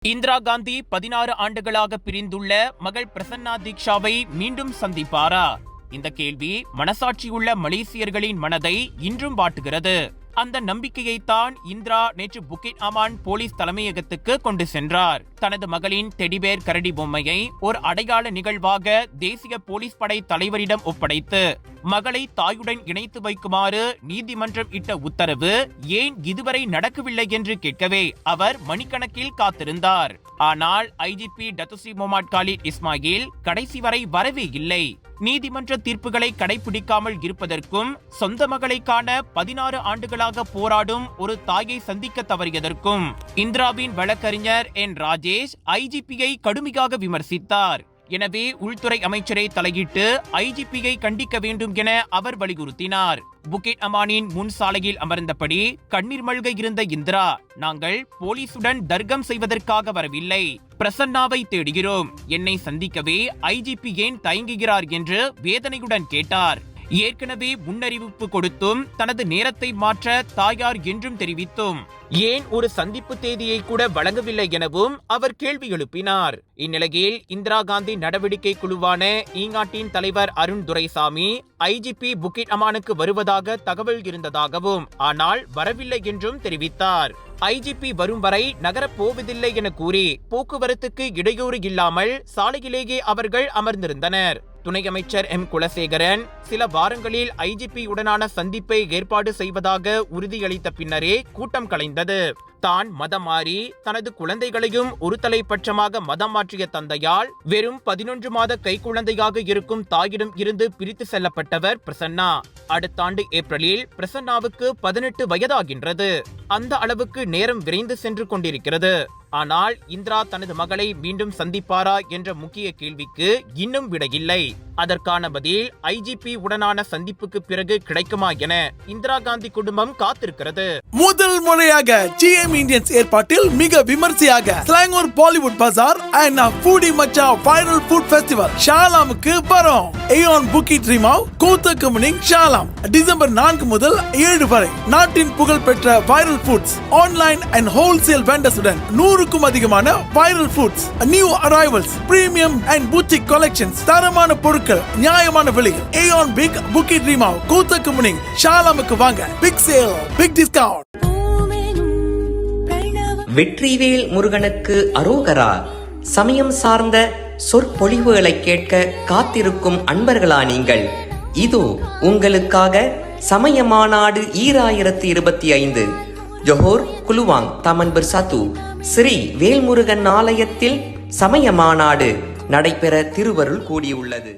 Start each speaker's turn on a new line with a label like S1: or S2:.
S1: இந்திரா காந்தி 16 ஆண்டுகளாக பிரிந்துள்ள மகள் பிரசன்னா தீக்ஷாவை மீண்டும் சந்திப்பாரா? இந்த கேள்வி மனசாட்சியுள்ள மலேசியர்களின் மனதை இன்றும் வாட்டுகிறது. அந்த நம்பிக்கையைத்தான் இந்திரா நேற்று புக்கிட் அமான் போலீஸ் தலைமையகத்துக்கு கொண்டு சென்றார். தனது மகளின் டெடிபேர் கரடி பொம்மையை ஒரு அடையாள நிகழ்வாக தேசிய போலீஸ் படை தலைவரிடம் ஒப்படைத்து மகளை தாயுடன் இணைத்து வைக்குமாறு நீதிமன்றம் இட்ட உத்தரவு ஏன் இதுவரை நடக்கவில்லை என்று கேட்கவே அவர் மணிக்கணக்கில் காத்திருந்தார். ஆனால் IGP Datuk Sri Mohamad Khalid Ismail கடைசி வரை வரவே இல்லை. நீதிமன்ற தீர்ப்புகளை கடைபிடிக்காமல் இருப்பதற்கும் சொந்த மகளை காண 16 ஆண்டுகளாக போராடும் ஒரு தாயை சந்திக்க தவறியதற்கும் இந்திராவின் வழக்கறிஞர் என் ராஜேஷ் ஐஜிபியை கடுமையாக விமர்சித்தார். எனவே உள்துறை அமைச்சரை தலையிட்டு ஐஜிபியை கண்டிக்க வேண்டும் என அவர் வலியுறுத்தினார். புக்கிட் அமானின் முன் சாலையில் அமர்ந்தபடி கண்ணீர் மல்க இருந்த இந்திரா, நாங்கள் போலீசுடன் தர்க்கம் செய்வதற்காக வரவில்லை, பிரசன்னாவை தேடுகிறோம், என்னை சந்திக்கவே ஐஜிபி ஏன் தயங்குகிறார் என்று வேதனையுடன் கேட்டார். ஏற்கனவே முன்னறிவிப்பு கொடுத்தும் தனது நேரத்தை மாற்ற தாயார் என்றும் தெரிவித்தும் ஏன் ஒரு சந்திப்பு தேதியை கூட வழங்கவில்லை எனவும் அவர் கேள்வி எழுப்பினார். இந்நிலையில் இந்திரா காந்தி நடவடிக்கை குழுவான ஈங்காட்டின் தலைவர் அருண் துரைசாமி ஐஜிபி புக்கிட் அமானுக்கு வருவதாக தகவல் இருந்ததாகவும் ஆனால் வரவில்லை என்றும் தெரிவித்தார். ஐஜிபி வரும் வரை நகரப் போவதில்லை என கூறி போக்குவரத்துக்கு இடையூறு இல்லாமல் சாலையிலேயே அவர்கள் அமர்ந்திருந்தனர். துணை அமைச்சர் எம் குலசேகரன் சில வாரங்களில் ஐஜிபி உடனான சந்திப்பை ஏற்பாடு செய்வதாக உறுதியளித்த பின்னரே கூட்டம் கலைந்தது. தான் மதம் மாறி தனது குழந்தைகளையும் ஒரு தலைப்பட்சமாக மதம் மாற்றிய தந்தையால் வெறும் 11 மாத கைக்குழந்தையாக இருக்கும் தாயிடம் இருந்து பிரித்து செல்லப்பட்டவர் பிரசன்னா. அடுத்த ஆண்டு ஏப்ரலில் பிரசன்னாவுக்கு 18 வயதாகின்றது. அந்த அளவுக்கு நேரம் விரைந்து சென்று கொண்டிருக்கிறது. ஆனால் இந்திரா தனது மகளை மீண்டும் சந்திப்பாரா என்ற முக்கிய கேள்விக்கு இன்னும் விடையில்லை. அதற்கான பதில் ஐஜிபி உடனான சந்திப்புக்கு பிறகு கிடைக்குமா என இந்திரா காந்தி குடும்பம் காத்திருக்கிறது.
S2: முதல் முறையாக GM இந்தியன்ஸ் ஏற்பாட்டில் மிக விமர்சையாக ஸ்லாங்கூர் பாலிவுட் பஜார் அண்ட் ஃபூடி மச்சா வைரல் ஃபுட் ஃபெஸ்டிவல் ஷாலாமுக்கு வரும். ஏயான் புக்கிட் ரிமாவ் கூத்தகமுனிங் ஷாலாம் டிசம்பர் 4 முதல் 7 வரை நாட்டின் புகழ்பெற்ற viral foods online and wholesale வெண்டர்ஸுடன் 100க்கும் அதிகமான viral foods, new arrivals, premium and boutique collections, தரமான பொருட்கள், நியாயமான விலையில். ஏயான் பிக் புக்கிட் ரிமாவ் கூத்தகமுனிங் ஷாலாமுக்கு வாங்க. Big sale, big discount.
S3: வெற்றிவேல் முருகனுக்கு அரோகரா. சமயம் சார்ந்த சொற்பொழிவுகளை கேட்க காத்திருக்கும் அன்பர்களா நீங்கள்? இதோ உங்களுக்காக சமய மாநாடு 2025 ஜொஹோர் குலுவாங் தமன் பிர்சாத்து ஸ்ரீ வேல்முருகன் ஆலயத்தில் சமய மாநாடு நடைபெற திருவருள் கூடியுள்ளது.